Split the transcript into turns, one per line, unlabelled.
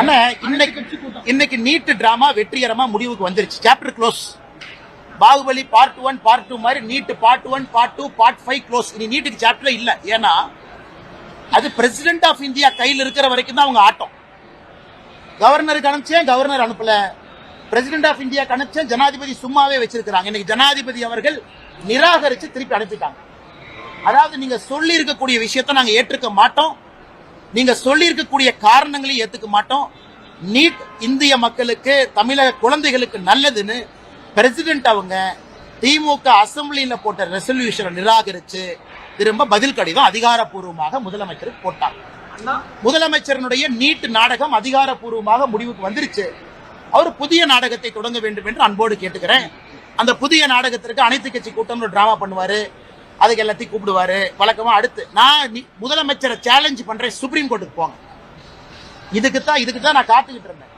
அண்ணா இன்னைக்கு NEET drama வெற்றிகரமா முடிவுக்கு வந்துருச்சு. Chapter close. Baahubali part 1 part 2 மாதிரி NEET part 1 part 2 part 5 close. இனி நீட்டுக்கு சாப்டர் இல்ல. ஏன்னா அது பிரசிடென்ட் ஆஃப் இந்தியா கையில் இருக்கிற வரைக்கும் தான் அவங்க ஆட்டம். கவர்னருக்கு அனுப்பிச்சேன், கவர்னர் அனுப்பல. பிரசிடென்ட் ஆஃப் இந்தியா அனுப்பிச்சேன், ஜனாதிபதி சும்மாவே வச்சிருக்காங்க. இன்னைக்கு ஜனாதிபதி அவர்கள் நிராகரிச்சு திருப்பி அனுப்பிட்டாங்க. அதாவது நீங்க சொல்லி இருக்கக்கூடிய விஷயத்தை நாங்க ஏற்றுக்க மாட்டோம், நீங்க சொல்லி இருக்கக்கூடிய காரணங்களையும் ஏத்துக்க மாட்டோம். நீட் இந்திய மக்களுக்கு, தமிழக குழந்தைகளுக்கு நல்லதுன்னு பிரசிடென்ட் அவங்க திமுக அசம்பிளியில போட்ட ரெசல்யூஷனை நிராகரிச்சு திரும்ப பதில் கடிதம் அதிகாரப்பூர்வமாக முதலமைச்சருக்கு போட்டாங்க. முதலமைச்சருடைய நீட் நாடகம் அதிகாரப்பூர்வமாக முடிவுக்கு வந்துருச்சு. அவர் புதிய நாடகத்தை தொடங்க வேண்டும் என்று அன்போடு கேட்டுக்கிறேன். அந்த புதிய நாடகத்திற்கு அனைத்து கட்சி கூட்டம் டிராமா பண்ணுவாரு, அதுக்கு எல்லாத்தையும் கூப்பிடுவாரு. வழக்கமா அடுத்து நான் முதலமைச்சரை சேலஞ்ச் பண்றேன், சுப்ரீம் கோர்ட்டுக்கு போங்க. இதுக்கு தான் நான் காத்துக்கிட்டு இருந்தேன்.